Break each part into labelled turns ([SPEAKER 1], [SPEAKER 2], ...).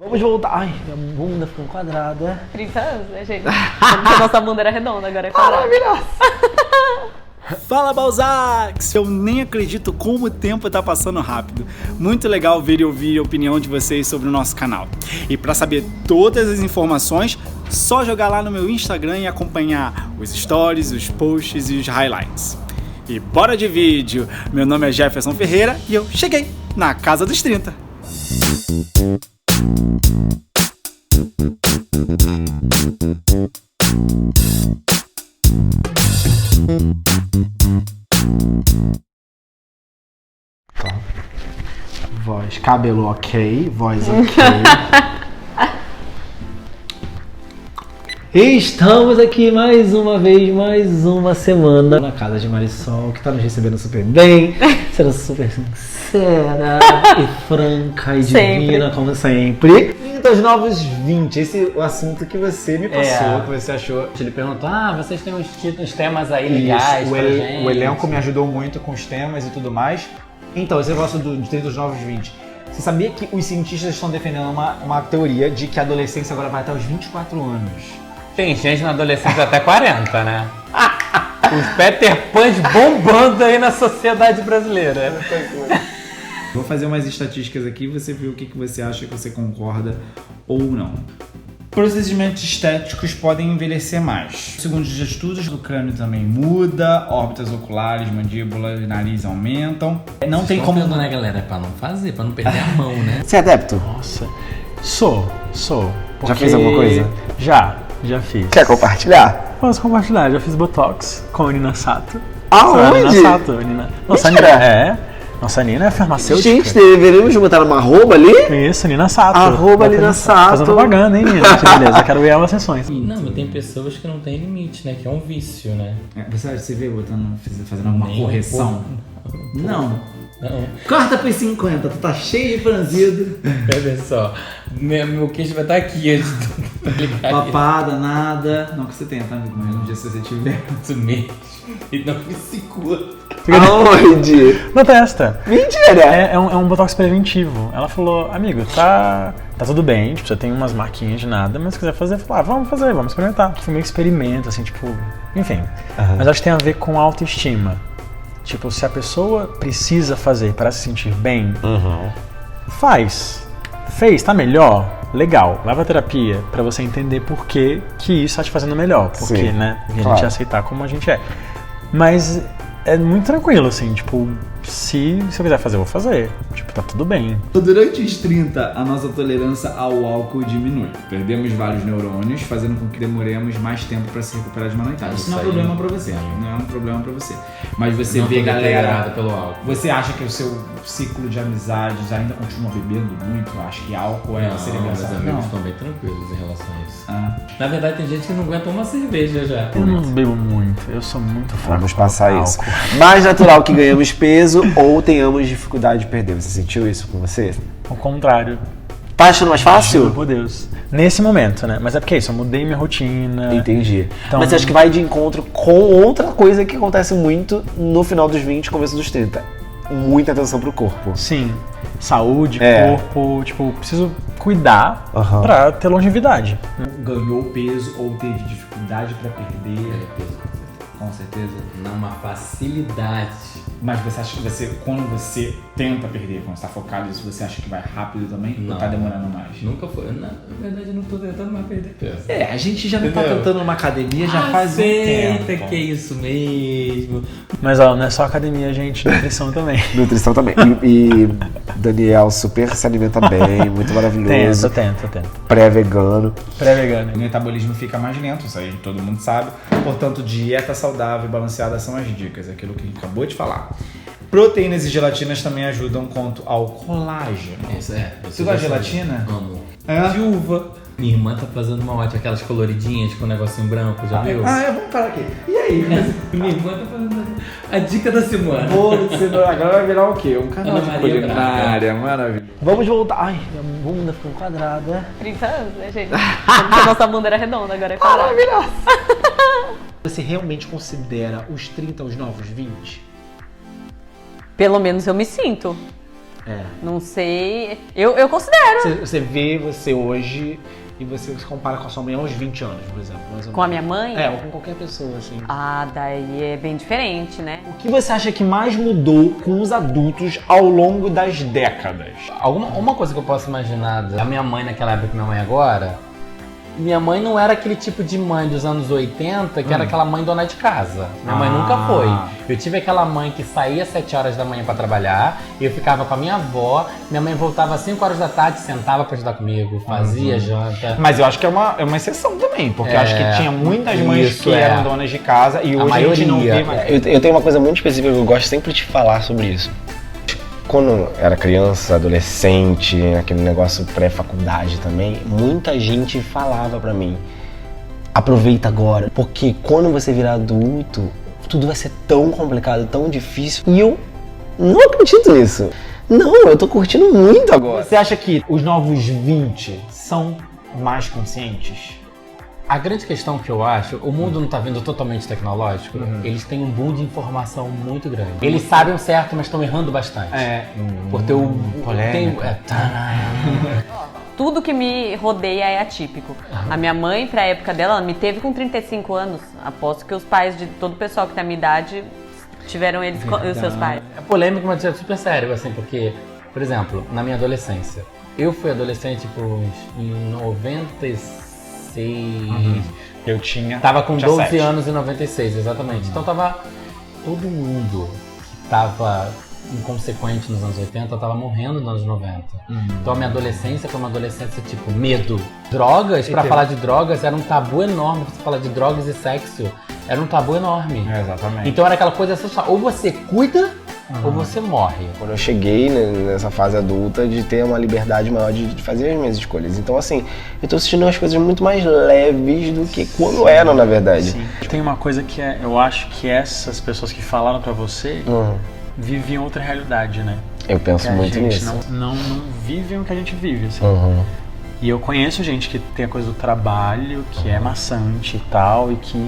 [SPEAKER 1] Vamos voltar. Ai, minha bunda ficou quadrada.
[SPEAKER 2] 30 anos, né, gente? Porque a nossa bunda era redonda, agora é quadrada.
[SPEAKER 1] Maravilhosa!
[SPEAKER 3] Fala, Balzacs! Eu nem acredito como o tempo tá passando rápido. Muito legal ver e ouvir a opinião de vocês sobre o nosso canal. E para saber todas as informações, só jogar lá no meu Instagram e acompanhar os stories, os posts e os highlights. E bora de vídeo! Meu nome é Jefferson Ferreira e eu cheguei na Casa dos 30.
[SPEAKER 1] Voz, cabelo ok, voz ok. Estamos aqui mais uma vez, mais uma semana na casa de Marisol, que tá nos recebendo super bem, sendo super sincera e franca e divina, como sempre. 30 aos novos 20, esse é o assunto que você me passou, que você achou.
[SPEAKER 4] Ele perguntou, vocês têm uns temas aí legais pra gente.
[SPEAKER 1] O elenco me ajudou muito com os temas e tudo mais. Então, esse negócio de 30 aos novos 20. Você sabia que os cientistas estão defendendo uma teoria de que a adolescência agora vai até os 24 anos?
[SPEAKER 4] Tem gente na adolescência até 40, né? Os Peter Pans bombando aí na sociedade brasileira.
[SPEAKER 3] Vou fazer umas estatísticas aqui e você vê o que você acha, que você concorda ou não. Procedimentos estéticos podem envelhecer mais. Segundo os estudos, o crânio também muda, órbitas oculares, mandíbula e nariz aumentam. Não tem como...
[SPEAKER 4] né, galera? É pra não fazer, pra não perder a mão, né?
[SPEAKER 1] Você é adepto?
[SPEAKER 5] Nossa, sou.
[SPEAKER 1] Já fez alguma coisa?
[SPEAKER 5] Já fiz.
[SPEAKER 1] Quer compartilhar?
[SPEAKER 5] Posso compartilhar, já fiz Botox com a Nina Sato.
[SPEAKER 1] Aonde?
[SPEAKER 5] Nina Sato, Nina. Nossa, Nossa, Nina é farmacêutica.
[SPEAKER 1] Gente, deveríamos botar uma arroba ali?
[SPEAKER 5] Isso, Nina Sato.
[SPEAKER 1] Arroba Nina Sato.
[SPEAKER 5] Fazendo propaganda, hein, Nina? Que beleza, quero ver elas sessões.
[SPEAKER 4] Não, mas tem pessoas que não tem limite, né? Que é um vício, né?
[SPEAKER 3] Você vê fazendo alguma correção? Não.
[SPEAKER 4] Não.
[SPEAKER 3] Corta por 50, tu tá cheio de franzido.
[SPEAKER 4] Olha só, meu queixo vai estar aqui antes do
[SPEAKER 3] Papada, nada. Não que você tenha, tá, amigo? Mas um dia se você tiver.
[SPEAKER 4] isso mesmo. E não me segura.
[SPEAKER 1] Aonde?
[SPEAKER 5] Na testa.
[SPEAKER 1] Mentira!
[SPEAKER 5] É um Botox preventivo. Ela falou, amigo, tá tudo bem, tipo, você tem umas marquinhas de nada, mas se quiser fazer, vamos fazer, vamos experimentar. Foi meio experimento, assim, tipo, enfim. Mas acho que tem a ver com autoestima. Tipo, se a pessoa precisa fazer para se sentir bem, faz. Fez, tá melhor? Legal. Vai pra terapia pra você entender por que isso tá te fazendo melhor. Porque, né? E a gente aceitar como a gente é. Mas é muito tranquilo, assim, tipo, se eu quiser fazer, eu vou fazer. Tipo, tá tudo bem.
[SPEAKER 3] Durante os 30, a nossa tolerância ao álcool diminui. Perdemos vários neurônios, fazendo com que demoremos mais tempo para se recuperar de uma noitada. Isso não é um problema para você. Não é um problema para você. Mas você vê, galera,
[SPEAKER 4] pelo álcool.
[SPEAKER 3] Você acha que o seu ciclo de amizades ainda continua bebendo muito? Acha que álcool é ser
[SPEAKER 4] Meus amigos estão bem tranquilos em relação a isso. Na verdade, tem gente que não aguenta uma cerveja já.
[SPEAKER 5] Eu não bebo muito, eu sou muito fraco.
[SPEAKER 1] Vamos passar isso. Mais natural que ganhamos peso ou tenhamos dificuldade de perder. Você sentiu isso com você?
[SPEAKER 5] Ao contrário.
[SPEAKER 1] Tá achando mais fácil?
[SPEAKER 5] Juro por Deus. Nesse momento, né? Mas é porque é isso, eu mudei minha rotina.
[SPEAKER 1] Entendi.
[SPEAKER 5] Então,
[SPEAKER 1] mas você acha que vai de encontro com outra coisa que acontece muito no final dos 20 e começo dos 30? Muita atenção pro corpo.
[SPEAKER 5] Sim. Saúde, corpo, tipo, preciso cuidar pra ter longevidade.
[SPEAKER 3] Ganhou peso ou teve dificuldade para perder? Com certeza.
[SPEAKER 4] Numa facilidade.
[SPEAKER 3] Mas você acha que quando você tenta perder, quando você tá focado nisso, você acha que vai rápido também?
[SPEAKER 4] Não.
[SPEAKER 3] Ou tá demorando mais?
[SPEAKER 4] Nunca foi. Na verdade, eu não tô tentando mais perder peso.
[SPEAKER 3] A gente já não tá
[SPEAKER 4] Entendeu?
[SPEAKER 3] tentando numa academia já faz um tempo.
[SPEAKER 4] Que é isso mesmo.
[SPEAKER 5] Mas ó, não é só academia, gente, nutrição também.
[SPEAKER 1] Nutrição também. E Daniel super se alimenta bem, muito maravilhoso.
[SPEAKER 5] Tento.
[SPEAKER 1] Pré-vegano.
[SPEAKER 5] Pré-vegano.
[SPEAKER 3] O metabolismo fica mais lento, isso aí todo mundo sabe. Portanto, dieta saudável e balanceada são as dicas, aquilo que a gente acabou de falar. Proteínas e gelatinas também ajudam quanto ao colágeno.
[SPEAKER 4] Isso é.
[SPEAKER 3] Você gosta de gelatina?
[SPEAKER 4] Amo.
[SPEAKER 3] É?
[SPEAKER 4] De uva. Minha irmã tá fazendo uma ótima, aquelas coloridinhas com um negocinho branco, já viu?
[SPEAKER 3] Vamos parar aqui. E aí?
[SPEAKER 4] Minha irmã tá fazendo a dica da semana.
[SPEAKER 3] Bolo de cenoura, agora vai virar o quê? Um canal
[SPEAKER 4] Ana
[SPEAKER 3] de
[SPEAKER 4] Maria
[SPEAKER 3] culinária, maravilha. Vamos voltar. Ai, minha bunda ficou quadrada.
[SPEAKER 2] 30 anos, né, gente? Porque a nossa bunda era redonda, agora é quadrada.
[SPEAKER 1] Maravilhoso!
[SPEAKER 6] Você realmente considera os 30 os novos 20?
[SPEAKER 2] Pelo menos eu me sinto. Não sei. Eu considero.
[SPEAKER 1] Você vê você hoje e você se compara com a sua mãe aos 20 anos, por exemplo. Mais ou
[SPEAKER 2] Com a
[SPEAKER 1] menos.
[SPEAKER 2] minha mãe?
[SPEAKER 1] Ou com qualquer pessoa, assim.
[SPEAKER 2] Ah, daí é bem diferente, né?
[SPEAKER 3] O que você acha que mais mudou com os adultos ao longo das décadas?
[SPEAKER 4] Uma coisa que eu posso imaginar da minha mãe naquela época e minha mãe agora, minha mãe não era aquele tipo de mãe dos anos 80 que era aquela mãe dona de casa. Minha mãe nunca foi. Eu tive aquela mãe que saía às 7 horas da manhã pra trabalhar, e eu ficava com a minha avó, minha mãe voltava às 5 horas da tarde, sentava pra ajudar comigo, fazia janta.
[SPEAKER 3] Mas eu acho que é uma exceção também, porque eu acho que tinha muitas mães que eram donas de casa e hoje a gente não vê mais.
[SPEAKER 7] Eu tenho uma coisa muito específica que eu gosto sempre de falar sobre isso. Quando eu era criança, adolescente, aquele negócio pré-faculdade também, muita gente falava pra mim: aproveita agora, porque quando você virar adulto, tudo vai ser tão complicado, tão difícil. E eu não acredito nisso. Não, eu tô curtindo muito agora.
[SPEAKER 3] Você acha que os novos 20 são mais conscientes?
[SPEAKER 4] A grande questão que eu acho, o mundo não tá vindo totalmente tecnológico, eles têm um boom de informação muito grande. Eles sabem o certo, mas estão errando bastante. Porque
[SPEAKER 2] Tudo que me rodeia é atípico. A minha mãe, pra época dela, ela me teve com 35 anos. Aposto que os pais de todo o pessoal que tem a minha idade tiveram eles os seus pais.
[SPEAKER 4] É polêmico, mas é super sério, assim, porque, por exemplo, na minha adolescência, eu fui adolescente em 96.
[SPEAKER 3] Eu tinha.
[SPEAKER 4] Tava com 12
[SPEAKER 3] 7.
[SPEAKER 4] anos em 96, exatamente. Então tava todo mundo que tava inconsequente nos anos 80, tava morrendo nos anos 90. Então a minha adolescência foi uma adolescência tipo medo. Drogas, pra falar de drogas, era um tabu enorme. Pra falar de drogas e sexo, era um tabu enorme.
[SPEAKER 3] Exatamente.
[SPEAKER 4] Então era aquela coisa assim, ou você cuida ou você morre.
[SPEAKER 7] Quando eu cheguei nessa fase adulta de ter uma liberdade maior de fazer as minhas escolhas. Então, assim, eu tô assistindo umas coisas muito mais leves do que quando eram, na verdade.
[SPEAKER 5] Sim. Tem uma coisa que eu acho que essas pessoas que falaram pra você vivem outra realidade, né?
[SPEAKER 7] Eu penso
[SPEAKER 5] Que
[SPEAKER 7] muito
[SPEAKER 5] a gente
[SPEAKER 7] nisso.
[SPEAKER 5] não vivem o que a gente vive, assim. E eu conheço gente que tem a coisa do trabalho, que é maçante e tal, e que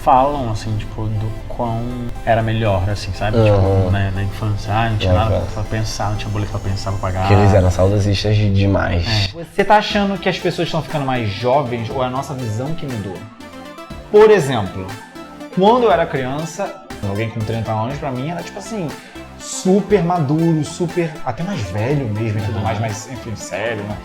[SPEAKER 5] falam, assim, tipo, do quão era melhor, assim, sabe? Tipo, né, na infância, não tinha nada pra pensar, não tinha boleto pra pensar, pra pagar.
[SPEAKER 7] Porque eles eram saudosistas demais.
[SPEAKER 3] Você tá achando que as pessoas estão ficando mais jovens ou é a nossa visão que mudou? Por exemplo, quando eu era criança, alguém com 30 anos pra mim era tipo assim, super maduro, super até mais velho mesmo e tudo mais, mas enfim, sério, né?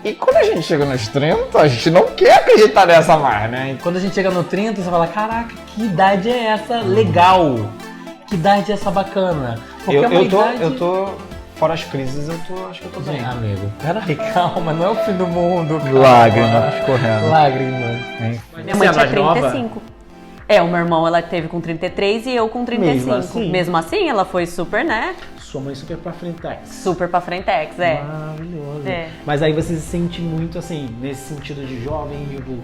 [SPEAKER 3] E quando a gente chega nos 30, a gente não quer acreditar nessa mais, né?
[SPEAKER 4] Quando a gente chega no 30, você fala, caraca, que idade é essa legal? Que idade é essa bacana? Porque é uma idade...
[SPEAKER 3] eu tô fora as crises, acho que eu tô bem.
[SPEAKER 4] Amigo, peraí, calma, não é o fim do mundo. Calma.
[SPEAKER 5] Lágrimas correndo.
[SPEAKER 4] Lágrimas.
[SPEAKER 2] Minha mãe tinha 35. O meu irmão ela teve com 33 e eu com 35. Mesmo assim, ela foi super, né?
[SPEAKER 1] Sua mãe super pra frentex.
[SPEAKER 2] Super pra frentex,
[SPEAKER 1] Maravilhoso. Mas aí você se sente muito assim, nesse sentido de jovem, tipo,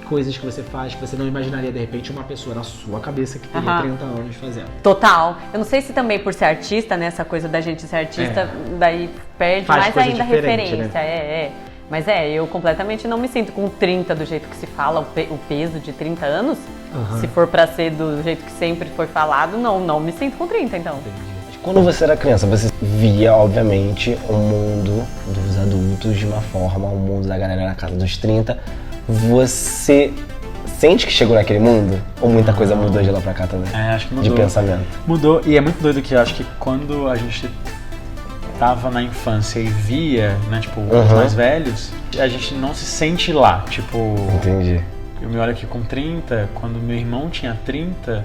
[SPEAKER 1] coisas que você faz que você não imaginaria de repente uma pessoa na sua cabeça que teria 30 anos fazendo.
[SPEAKER 2] Total. Eu não sei se também por ser artista, né? Essa coisa da gente ser artista, daí perde
[SPEAKER 1] Faz
[SPEAKER 2] mais
[SPEAKER 1] coisa
[SPEAKER 2] ainda a
[SPEAKER 1] diferente,
[SPEAKER 2] referência. Mas eu completamente não me sinto com 30 do jeito que se fala, o peso de 30 anos. Se for pra ser do jeito que sempre foi falado, não me sinto com 30, então.
[SPEAKER 7] Quando você era criança, você via, obviamente, o mundo dos adultos de uma forma, o mundo da galera na casa dos 30. Você sente que chegou naquele mundo? Ou muita coisa mudou de lá pra cá também?
[SPEAKER 5] Acho que mudou.
[SPEAKER 7] De pensamento.
[SPEAKER 5] Mudou, e é muito doido que eu acho que quando a gente tava na infância e via, né, tipo, os mais velhos, a gente não se sente lá, tipo...
[SPEAKER 7] Entendi.
[SPEAKER 5] Eu me olho aqui com 30, quando meu irmão tinha 30,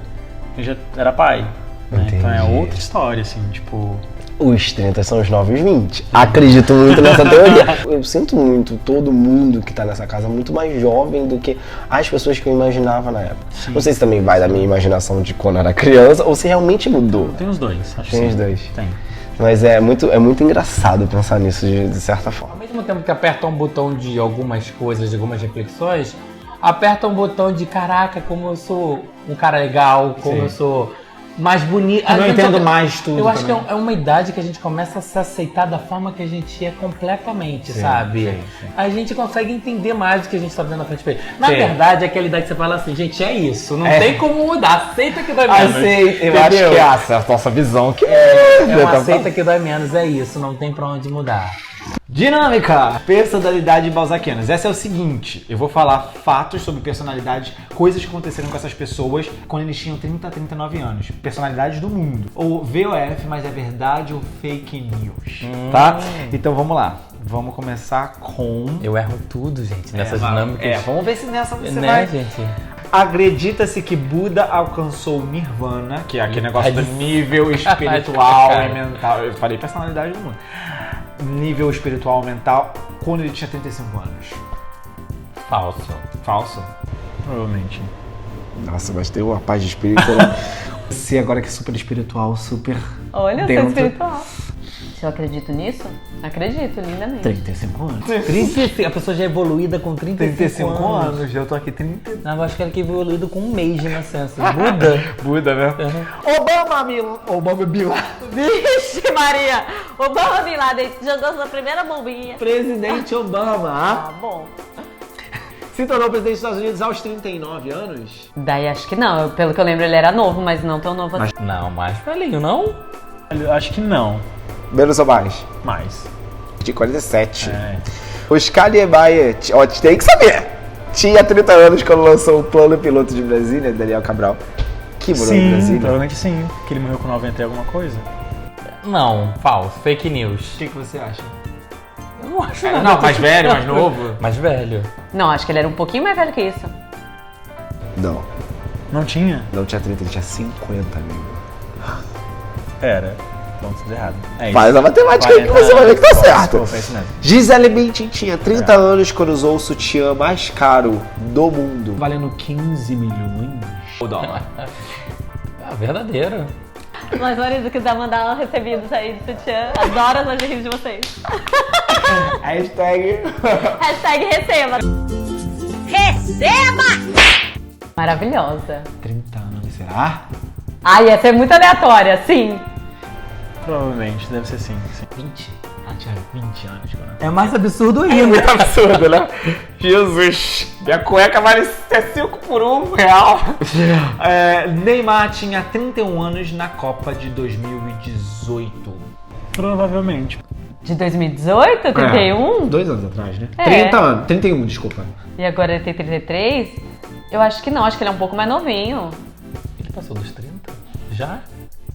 [SPEAKER 5] eu já era pai. Né? Então é outra história, assim, tipo...
[SPEAKER 7] Os 30 são os novos 20. Acredito muito nessa teoria. Eu sinto muito todo mundo que tá nessa casa muito mais jovem do que as pessoas que eu imaginava na época.
[SPEAKER 5] Sim.
[SPEAKER 7] Não sei se também vai da minha imaginação de quando eu era criança ou se realmente mudou.
[SPEAKER 5] Tem os dois, acho que
[SPEAKER 7] Tem
[SPEAKER 5] sim.
[SPEAKER 7] os dois.
[SPEAKER 5] Tem.
[SPEAKER 7] Mas é muito engraçado pensar nisso de certa forma.
[SPEAKER 4] Ao mesmo tempo que aperta um botão de algumas coisas, de algumas reflexões, aperta um botão de caraca, como eu sou um cara legal, como eu sou mais bonita.
[SPEAKER 5] Eu não entendo mais tudo.
[SPEAKER 4] Eu acho que
[SPEAKER 5] também.
[SPEAKER 4] é uma idade que a gente começa a se aceitar da forma que a gente é completamente, sabe?
[SPEAKER 5] sim.
[SPEAKER 4] A gente consegue entender mais do que a gente tá vendo na frente do espelho. Na
[SPEAKER 5] Sim.
[SPEAKER 4] verdade, é aquela idade que você fala assim, gente, é isso, não tem como mudar, aceita que dói menos.
[SPEAKER 7] Aceita, eu
[SPEAKER 4] Entendeu?
[SPEAKER 7] acho que é essa nossa visão que
[SPEAKER 4] Aceita que dói menos, é isso, não tem pra onde mudar.
[SPEAKER 5] Dinâmica, personalidade balzaquianas. Essa é o seguinte, eu vou falar fatos sobre personalidade, coisas que aconteceram com essas pessoas quando eles tinham 30 a 39 anos. Personalidades do mundo. Ou VOF, mas é verdade ou fake news, tá? Então vamos lá. Vamos começar com...
[SPEAKER 4] Eu erro tudo, gente, nessas dinâmicas.
[SPEAKER 5] vamos ver se nessa você
[SPEAKER 4] Né,
[SPEAKER 5] vai...
[SPEAKER 4] gente?
[SPEAKER 5] Acredita-se que Buda alcançou Nirvana, que é aquele negócio do
[SPEAKER 4] Ai,
[SPEAKER 5] nível espiritual
[SPEAKER 4] cara.
[SPEAKER 5] e mental. Eu falei personalidade do mundo. Nível espiritual e mental quando ele tinha 35 anos.
[SPEAKER 4] Falso.
[SPEAKER 5] Falso? Provavelmente.
[SPEAKER 7] Nossa, mas tem uma paz de espírito, né?
[SPEAKER 5] Você agora que é super espiritual, super
[SPEAKER 2] Olha, eu
[SPEAKER 5] dentro.
[SPEAKER 2] sou espiritual. Se eu acredito nisso? Acredito, lindamente.
[SPEAKER 5] 35 anos.
[SPEAKER 4] 35, a pessoa já é evoluída com 35
[SPEAKER 5] anos, eu tô aqui 30.
[SPEAKER 4] Não, eu acho que ela que é evoluída com um mês de nascença. Buda.
[SPEAKER 5] Buda, né? Obama Bin Laden.
[SPEAKER 2] Vixe, Maria! Obama Bin Laden jogou sua primeira bombinha.
[SPEAKER 5] Presidente Obama.
[SPEAKER 2] Ah, bom.
[SPEAKER 5] Se tornou presidente dos Estados Unidos aos 39 anos?
[SPEAKER 2] Daí acho que não. Pelo que eu lembro, ele era novo, mas não tão novo assim.
[SPEAKER 4] Não, mais velhinho, não?
[SPEAKER 5] Eu acho que não.
[SPEAKER 7] Menos ou mais?
[SPEAKER 5] Mais.
[SPEAKER 7] De 47.
[SPEAKER 5] É.
[SPEAKER 7] O Scaliebaia, ó, tem que saber. Tinha 30 anos quando lançou o Plano Piloto de Brasília, Daniel Cabral. Que morou em
[SPEAKER 5] Sim,
[SPEAKER 7] Brasília.
[SPEAKER 5] provavelmente sim. Que ele morreu com 90 e alguma coisa.
[SPEAKER 4] Não, falso. Fake news.
[SPEAKER 5] O que você acha?
[SPEAKER 4] Eu não acho nada.
[SPEAKER 5] Não, mais velho, mais novo?
[SPEAKER 4] Mais velho.
[SPEAKER 2] Não, acho que ele era um pouquinho mais velho que isso.
[SPEAKER 7] Não,
[SPEAKER 5] Não tinha?
[SPEAKER 7] não tinha 30, ele tinha 50, amigo.
[SPEAKER 5] Era. Então tudo errado. É isso.
[SPEAKER 7] Faz a matemática aí que você vai ver que tá certo.
[SPEAKER 5] Foi isso mesmo.
[SPEAKER 7] Gisele Bündchen tinha 30 anos quando usou o sutiã mais caro do mundo.
[SPEAKER 5] Valendo 15 milhões. O dólar.
[SPEAKER 4] Ah, verdadeiro.
[SPEAKER 2] Mas, marido, quiser mandar recebidos aí de sutiã, adoro as lingeries de vocês.
[SPEAKER 7] Hashtag.
[SPEAKER 2] Hashtag receba. Receba! Maravilhosa.
[SPEAKER 5] 30 anos, será?
[SPEAKER 2] Ai, ia ser muito aleatória, sim.
[SPEAKER 5] Provavelmente, deve ser sim. 20? Ela tinha 20 anos quando...
[SPEAKER 4] É mais absurdo ainda.
[SPEAKER 7] Muito absurdo, né? Jesus. Minha cueca vale 5 por R$1.
[SPEAKER 5] Neymar tinha 31 anos na Copa de 2018. Provavelmente.
[SPEAKER 2] De 2018? 31?
[SPEAKER 1] 2 anos atrás, né?
[SPEAKER 2] É.
[SPEAKER 1] 30 anos. 31, desculpa.
[SPEAKER 2] E agora ele tem 33? Eu acho que não, acho que ele é um pouco mais novinho.
[SPEAKER 4] Ele passou dos 30? Já?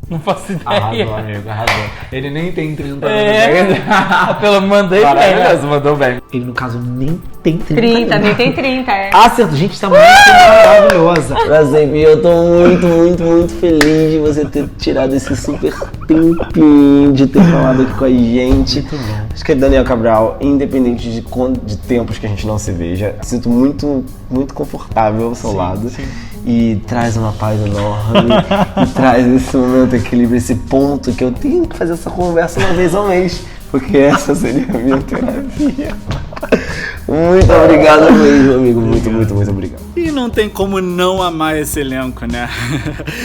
[SPEAKER 4] Não faço ideia.
[SPEAKER 5] Arrasou, amigo, arrasou. Ele nem tem 30 anos
[SPEAKER 4] É. Pelo mandei bem.
[SPEAKER 5] Maravilhoso, mandou bem.
[SPEAKER 1] Ele, no caso, nem tem 30.
[SPEAKER 2] 30,
[SPEAKER 1] ainda.
[SPEAKER 2] nem tem 30, é.
[SPEAKER 1] Acerto, gente, tá muito maravilhosa.
[SPEAKER 7] Prazer, eu tô muito feliz de você ter tirado esse super tempinho de ter falado aqui com a gente. Muito bom. Acho que Daniel Cabral, independente de tempos que a gente não se veja, sinto muito confortável ao seu lado.
[SPEAKER 5] Sim.
[SPEAKER 7] E traz uma paz enorme, e traz esse momento equilíbrio, esse ponto que eu tenho que fazer essa conversa uma vez ao mês, porque essa seria a minha terapia. Muito obrigado mesmo, amigo. Muito obrigado.
[SPEAKER 3] E não tem como não amar esse elenco, né?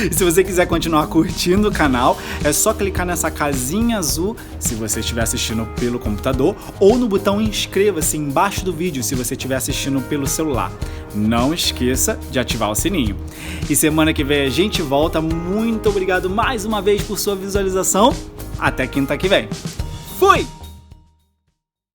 [SPEAKER 3] E se você quiser continuar curtindo o canal, é só clicar nessa casinha azul se você estiver assistindo pelo computador ou no botão inscreva-se embaixo do vídeo se você estiver assistindo pelo celular. Não esqueça de ativar o sininho. E semana que vem a gente volta. Muito obrigado mais uma vez por sua visualização. Até quinta que vem. Fui!